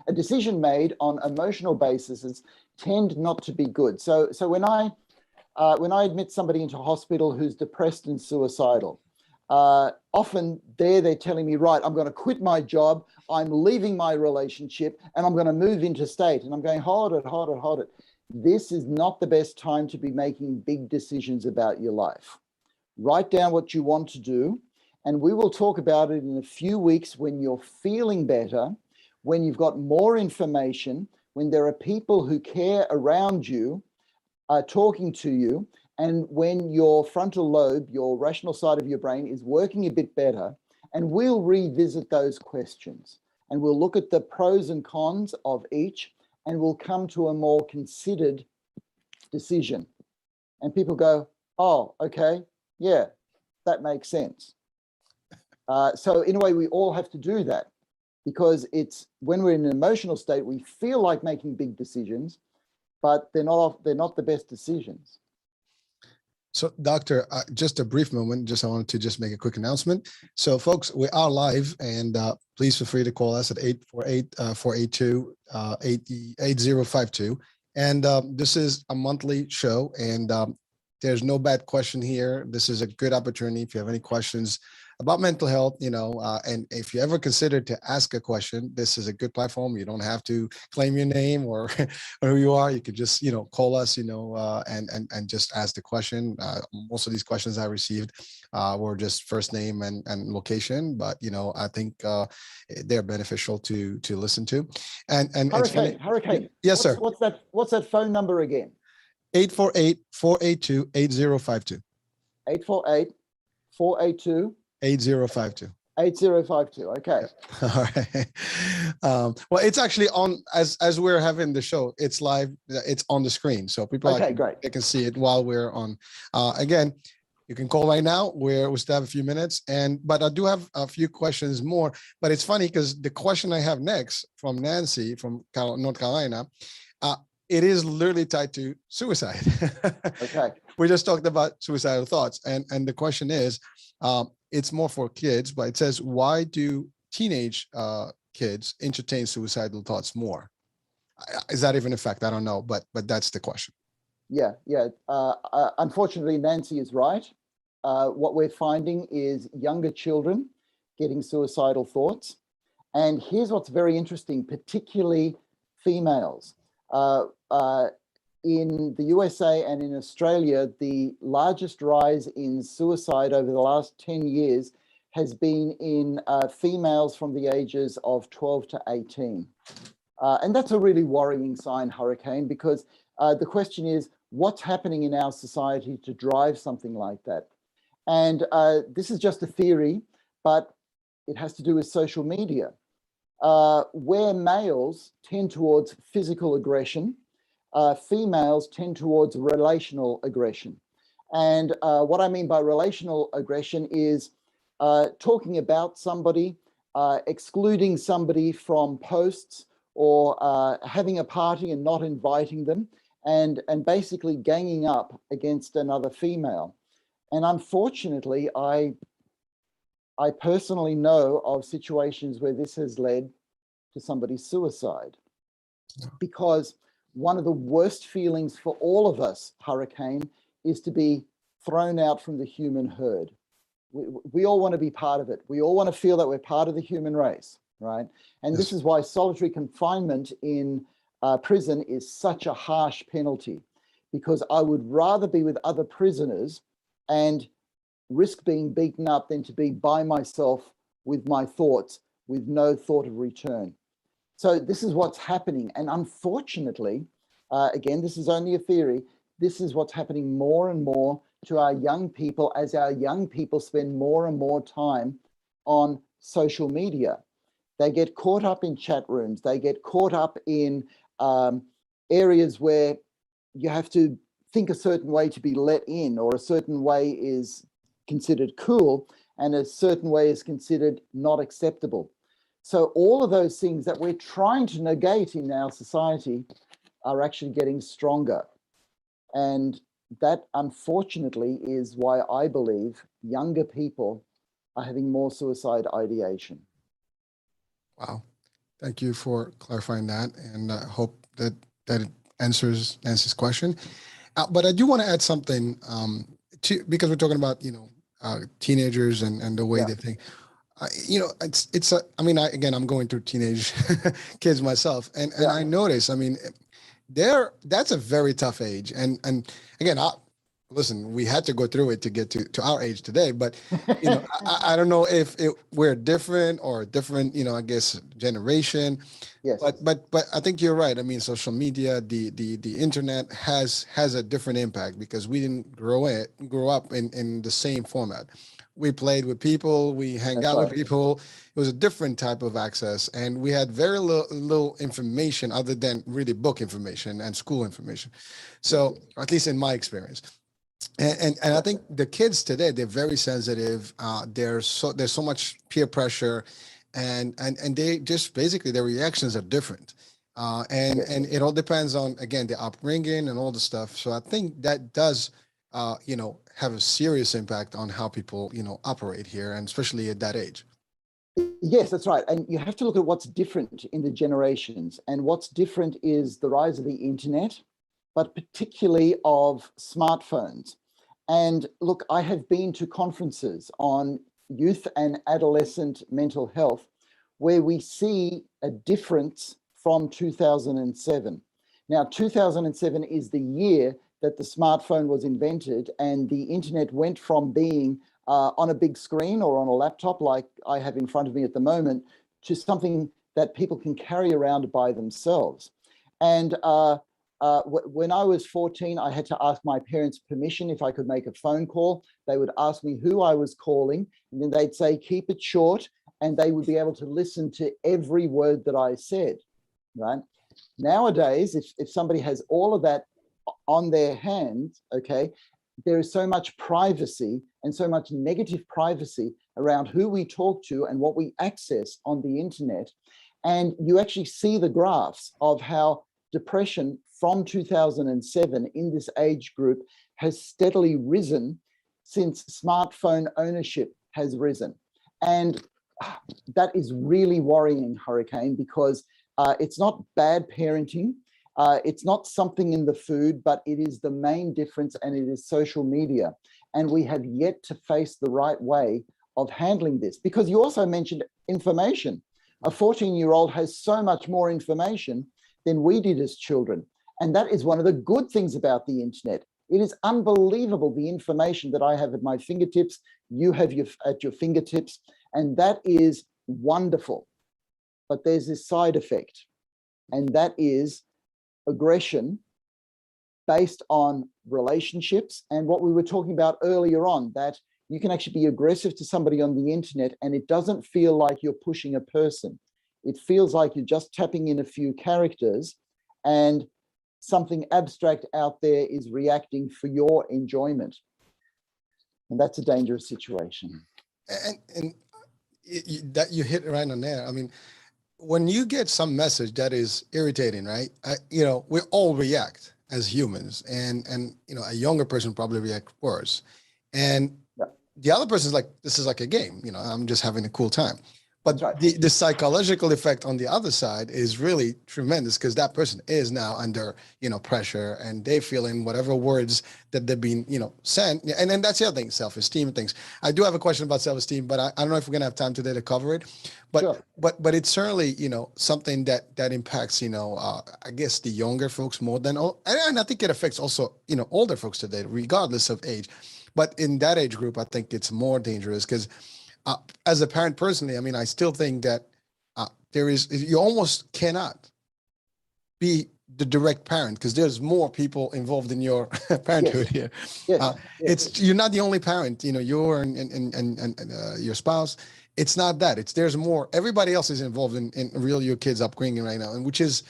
a decision made on emotional bases tend not to be good. So when I admit somebody into hospital who's depressed and suicidal, often they're telling me, right, I'm going to quit my job, I'm leaving my relationship, and I'm going to move interstate. And I'm going, hold it. This is not the best time to be making big decisions about your life. Write down what you want to do. And we will talk about it in a few weeks when you're feeling better, when you've got more information, when there are people who care around you talking to you, and when your frontal lobe, your rational side of your brain, is working a bit better. And we'll revisit those questions. And we'll look at the pros and cons of each, and we'll come to a more considered decision. And people go, oh, okay, yeah, that makes sense. So in a way, we all have to do that, because it's when we're in an emotional state, we feel like making big decisions, but they're not the best decisions. So, Doctor, just a brief moment. I wanted to just make a quick announcement. So, folks, we are live, and please feel free to call us at 848-482-8052. And this is a monthly show, and there's no bad question here. This is a good opportunity. If you have any questions about mental health, and if you ever consider to ask a question, this is a good platform. You don't have to claim your name or who you are. You could just, call us, and just ask the question. Most of these questions I received were just first name and location, but, I think they're beneficial to listen to. And Hurricane. Yes, sir. What's that phone number again? 848-482-8052. 848-482. 8052. 8052. Okay. All right. Well, it's actually on as we're having the show. It's live. It's on the screen, so people great. They can see it while we're on. Again, you can call right now. We still have a few minutes, but I do have a few questions more. But it's funny because the question I have next from Nancy from North Carolina, it is literally tied to suicide. Okay. We just talked about suicidal thoughts, and the question is. It's more for kids, but it says, why do teenage kids entertain suicidal thoughts more? Is that even a fact? I don't know, but that's the question. Yeah. Unfortunately, Nancy is right. What we're finding is younger children getting suicidal thoughts. And here's what's very interesting, particularly females. In the USA and in Australia, the largest rise in suicide over the last 10 years has been in females from the ages of 12 to 18. And that's a really worrying sign, Hurricane, because the question is, what's happening in our society to drive something like that? And this is just a theory, but it has to do with social media, where males tend towards physical aggression. Females tend towards relational aggression. And what I mean by relational aggression is talking about somebody, excluding somebody from posts, or having a party and not inviting them, and basically ganging up against another female. And unfortunately, I personally know of situations where this has led to somebody's suicide. because one of the worst feelings for all of us, Hurricane, is to be thrown out from the human herd. We all want to be part of it. We all want to feel that we're part of the human race, right? And this is why solitary confinement in prison is such a harsh penalty, because I would rather be with other prisoners and risk being beaten up than to be by myself with my thoughts, with no thought of return. So this is what's happening. And unfortunately, again, this is only a theory, this is what's happening more and more to our young people as our young people spend more and more time on social media. They get caught up in chat rooms. They get caught up in areas where you have to think a certain way to be let in, or a certain way is considered cool and a certain way is considered not acceptable. So all of those things that we're trying to negate in our society are actually getting stronger. And that, unfortunately, is why I believe younger people are having more suicide ideation. Wow. Thank you for clarifying that. And I hope that it answers Nancy's question. But I do want to add something because we're talking about, teenagers and the way they think. I'm going through teenage kids myself, and I notice, that's a very tough age. And again, listen, we had to go through it to get to our age today, but I don't know if we're different or different, I guess, generation. Yes. But I think you're right. Social media, the internet has a different impact because we didn't grow up in the same format. We played with people, we hang out with people. It was a different type of access, and we had very little information other than really book information and school information. So, at least in my experience. And I think the kids today, they're very sensitive. There's so much peer pressure, and they just basically their reactions are different. And it all depends on, again, the upbringing and all the stuff. So I think that does have a serious impact on how people operate here, and especially at that age. Yes, that's right. And you have to look at what's different in the generations. And what's different is the rise of the internet, but particularly of smartphones. And look, I have been to conferences on youth and adolescent mental health where we see a difference from 2007. Now, 2007 is the year that the smartphone was invented, and the internet went from being on a big screen or on a laptop like I have in front of me at the moment to something that people can carry around by themselves. And when I was 14, I had to ask my parents' permission if I could make a phone call. They would ask me who I was calling, and then they'd say, keep it short, and they would be able to listen to every word that I said, right? Nowadays, if somebody has all of that on their hands, okay, there is so much privacy and so much negative privacy around who we talk to and what we access on the internet. And you actually see the graphs of how depression from 2007 in this age group has steadily risen since smartphone ownership has risen. And that is really worrying, Hurricane, because it's not bad parenting. It's not something in the food, but it is the main difference, and it is social media. And we have yet to face the right way of handling this, because you also mentioned information. A 14-year-old has so much more information than we did as children. And that is one of the good things about the internet. It is unbelievable, the information that I have at my fingertips, you have at your fingertips, and that is wonderful. But there's this side effect, and that is aggression based on relationships and what we were talking about earlier on, that you can actually be aggressive to somebody on the internet and it doesn't feel like you're pushing a person. It feels like you're just tapping in a few characters and something abstract out there is reacting for your enjoyment. And that's a dangerous situation. And that you hit right on there. When you get some message that is irritating, right? We all react as humans, and a younger person probably react worse. And the other person is like, this is like a game, I'm just having a cool time. But That's right. the psychological effect on the other side is really tremendous because that person is now under, pressure, and they feeling whatever words that they've been, sent. And then that's the other thing, self-esteem and things. I do have a question about self-esteem, but I don't know if we're gonna have time today to cover it. But Sure. but it's certainly, something that impacts, I guess the younger folks more than and I think it affects also, older folks today, regardless of age. But in that age group, I think it's more dangerous because as a parent personally, I mean, I still think that you almost cannot be the direct parent because there's more people involved in your parenthood here. Yes. It's you're not the only parent, you're and your spouse. It's not that. There's more. Everybody else is involved in really your kids' upbringing right now, and which is,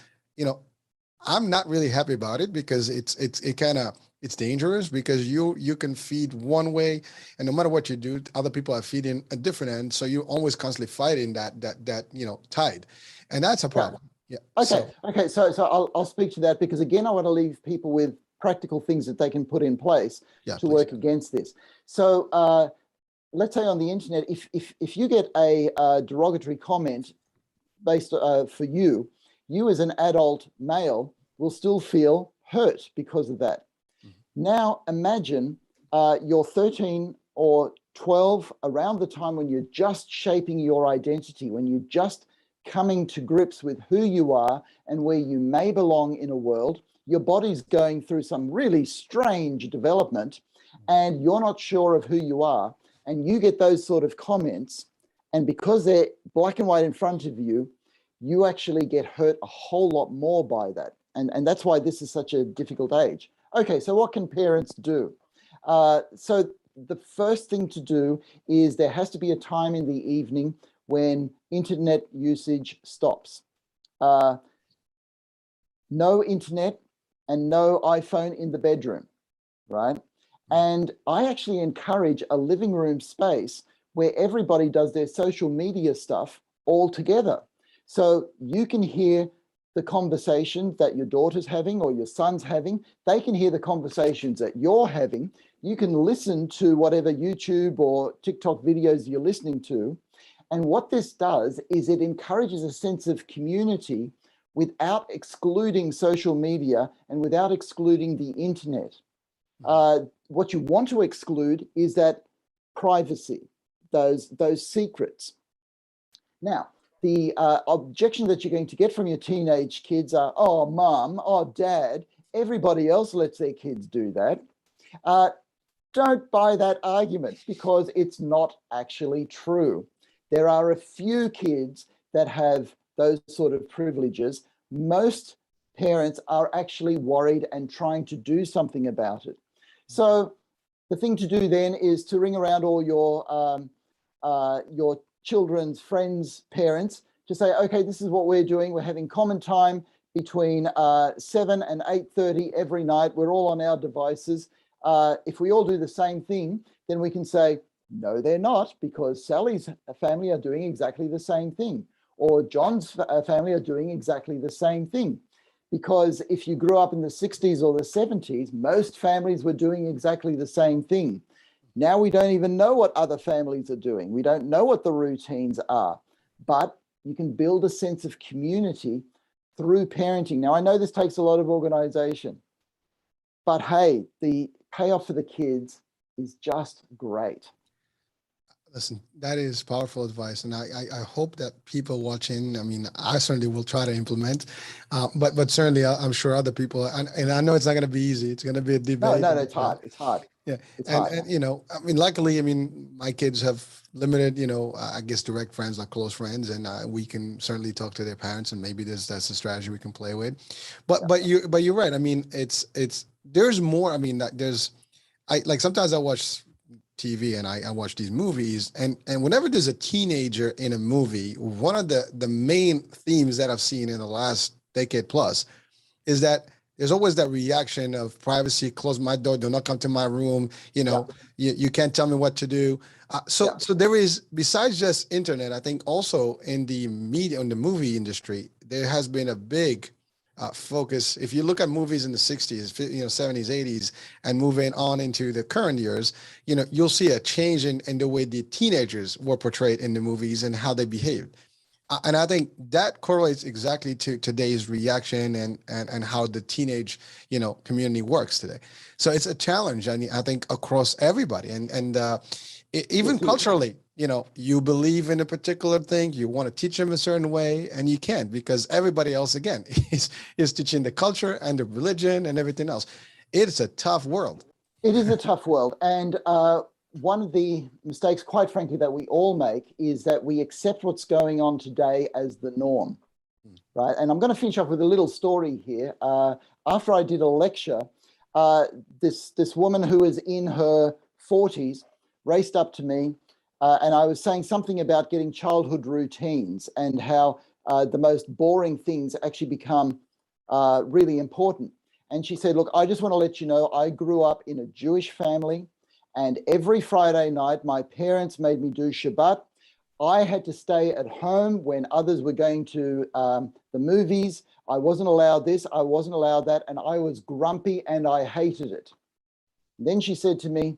I'm not really happy about it because it's dangerous because you can feed one way, and no matter what you do, other people are feeding a different end. So you're always constantly fighting that tide, and that's a problem. Yeah. Okay. So I'll speak to that because again, I want to leave people with practical things that they can put in place to work against this. So let's say on the internet, if you get a derogatory comment based for you as an adult male will still feel hurt because of that. Now imagine you're 13 or 12, around the time when you're just shaping your identity, when you're just coming to grips with who you are and where you may belong in a world. Your body's going through some really strange development and you're not sure of who you are, and you get those sort of comments, and because they're black and white in front of you, you actually get hurt a whole lot more by that. And that's why this is such a difficult age. Okay, so what can parents do? So the first thing to do is there has to be a time in the evening when internet usage stops. No internet and no iPhone in the bedroom, right? And I actually encourage a living room space where everybody does their social media stuff all together. So you can hear the conversations that your daughter's having or your son's having. They can hear the conversations that you're having. You can listen to whatever YouTube or TikTok videos you're listening to. And what this does is it encourages a sense of community without excluding social media and without excluding the internet. What you want to exclude is that privacy, those secrets. Now, the objection that you're going to get from your teenage kids are, oh, mom, oh, dad, everybody else lets their kids do that. Don't buy that argument because it's not actually true. There are a few kids that have those sort of privileges. Most parents are actually worried and trying to do something about it. So the thing to do then is to ring around all your children's friends' parents to say, okay, this is what we're doing. We're having common time between 7 and 8:30 every night. We're all on our devices. If we all do the same thing, then we can say, no, they're not, because Sally's family are doing exactly the same thing, or John's family are doing exactly the same thing. Because if you grew up in the 60s or the 70s, most families were doing exactly the same thing. Now we don't even know what other families are doing. We don't know what the routines are, but you can build a sense of community through parenting. Now, I know this takes a lot of organization, but hey, the payoff for the kids is just great. Listen, that is powerful advice, and I hope that people watching, I mean, I certainly will try to implement, but certainly I'm sure other people, and I know it's not going to be easy. It's going to be a debate. No, it's hard. It's hard. Yeah, it's hard. I mean, luckily, I mean, my kids have limited, I guess direct friends, like close friends, and we can certainly talk to their parents, and maybe that's a strategy we can play with. But you're right. I mean, there's more. I mean, like sometimes I watch TV and I watch these movies, and whenever there's a teenager in a movie, one of the main themes that I've seen in the last decade plus is that there's always that reaction of privacy, close my door, do not come to my room, you can't tell me what to do. So there is, besides just internet, I think also in the media, in the movie industry, there has been a big focus. If you look at movies in the 60s, 70s, 80s, and moving on into the current years, you'll see a change in the way the teenagers were portrayed in the movies and how they behaved. And I think that correlates exactly to today's reaction and how the teenage, community works today. So it's a challenge, I think, across everybody, and even culturally. You believe in a particular thing, you want to teach them a certain way, and you can't, because everybody else, again, is teaching the culture and the religion and everything else. It's a tough world. It is a tough world. And one of the mistakes, quite frankly, that we all make is that we accept what's going on today as the norm, right? And I'm going to finish off with a little story here. After I did a lecture, this woman who was in her 40s raced up to me, and I was saying something about getting childhood routines and how the most boring things actually become really important. And she said, look, I just want to let you know, I grew up in a Jewish family, and every Friday night, my parents made me do Shabbat. I had to stay at home when others were going to the movies. I wasn't allowed this, I wasn't allowed that, and I was grumpy and I hated it. And then she said to me,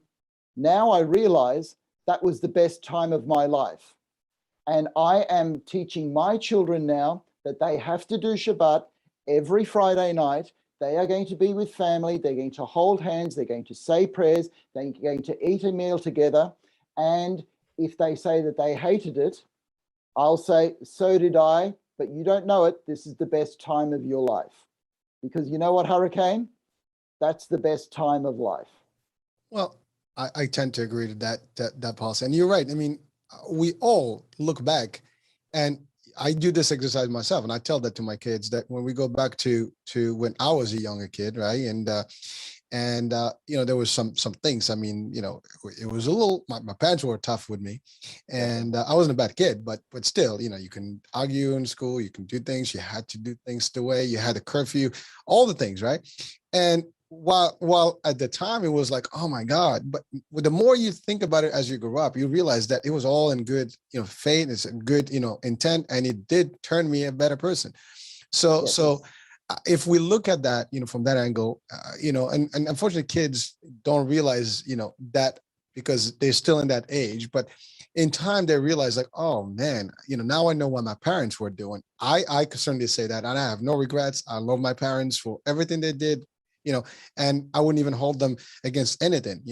now I realize that was the best time of my life. And I am teaching my children now that they have to do Shabbat every Friday night. They are going to be with family. They're going to hold hands. They're going to say prayers. They're going to eat a meal together. And if they say that they hated it, I'll say, so did I, but you don't know it. This is the best time of your life. Because you know what, Hurricane? That's the best time of life. Well, I tend to agree to that policy. And you're right. I mean, we all look back, and I do this exercise myself, and I tell that to my kids, that when we go back to when I was a younger kid, right? And there was some things. I mean, it was a little. My parents were tough with me, and I wasn't a bad kid, but still, you can argue in school, you can do things. You had to do things the way you had a curfew, all the things, right? And while at the time it was like, oh my God, but the more you think about it as you grow up, you realize that it was all in good, faith, it's a good, intent, and it did turn me a better person. So, Yes. so if we look at that, from that angle, and unfortunately kids don't realize, that, because they're still in that age, but in time they realize, like, oh man, now I know what my parents were doing. I could certainly say that, and I have no regrets. I love my parents for everything they did, and I wouldn't even hold them against anything,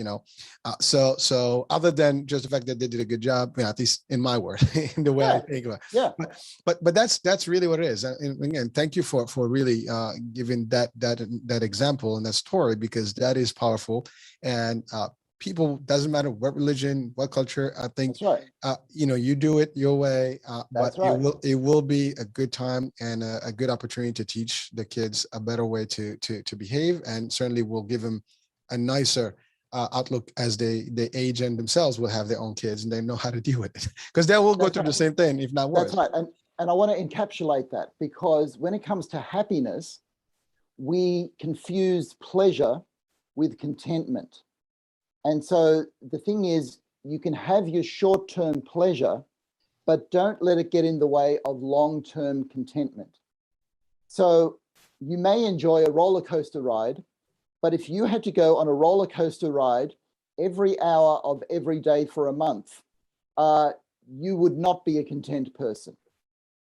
so other than just the fact that they did a good job, at least in my word, in the way I think about it. Yeah. But that's really what it is. And again, thank you for really giving that example and that story, because that is powerful. And people, doesn't matter what religion, what culture, I think, That's right. you do it your way, but That's right. it will be a good time and a good opportunity to teach the kids a better way to behave, and certainly will give them a nicer outlook as they age, and themselves will have their own kids and they know how to deal with it, because they will go That's through right. the same thing, if not worse. That's right. And I want to encapsulate that, because when it comes to happiness, we confuse pleasure with contentment. And so the thing is, you can have your short-term pleasure, but don't let it get in the way of long-term contentment. So you may enjoy a roller coaster ride, but if you had to go on a roller coaster ride every hour of every day for a month, you would not be a content person.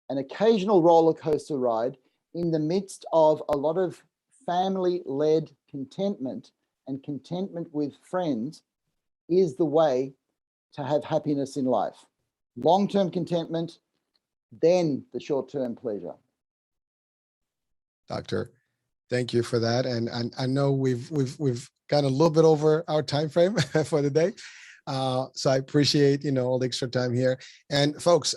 An occasional roller coaster ride in the midst of a lot of family-led contentment and contentment with friends is the way to have happiness in life. Long-term contentment, then the short-term pleasure. Doctor, thank you for that. And I know we've gone a little bit over our time frame for the day. So I appreciate, all the extra time here. And folks,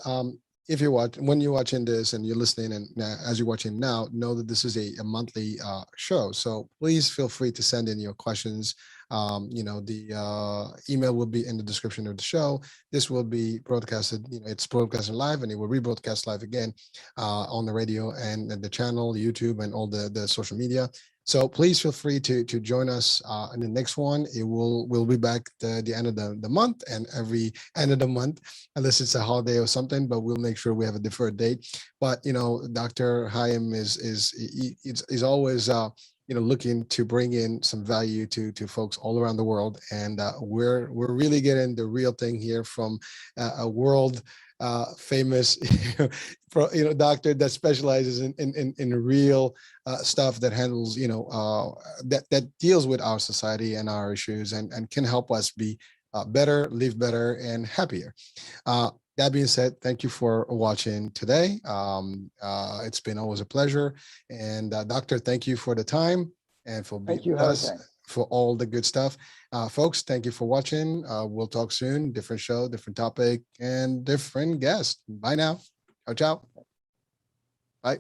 if when you're watching this and you're listening, and as you're watching now, know that this is a monthly show. So please feel free to send in your questions. The email will be in the description of the show. This will be broadcasted, it's broadcasted live, and it will rebroadcast live again on the radio and the channel, YouTube, and all the social media. So please feel free to join us in the next one. We'll be back the end of the month, and every end of the month, unless it's a holiday or something, but we'll make sure we have a deferred date. But Dr. Heim is always looking to bring in some value to folks all around the world, and we're really getting the real thing here from a world famous doctor that specializes in real stuff that handles that deals with our society and our issues, and can help us be better, live better, and happier. That being said, thank you for watching today. It's been always a pleasure. And Doctor, thank you for the time and for being with us, for all the good stuff. Folks, thank you for watching. We'll talk soon. Different show, different topic, and different guest. Bye now. Ciao, ciao. Bye.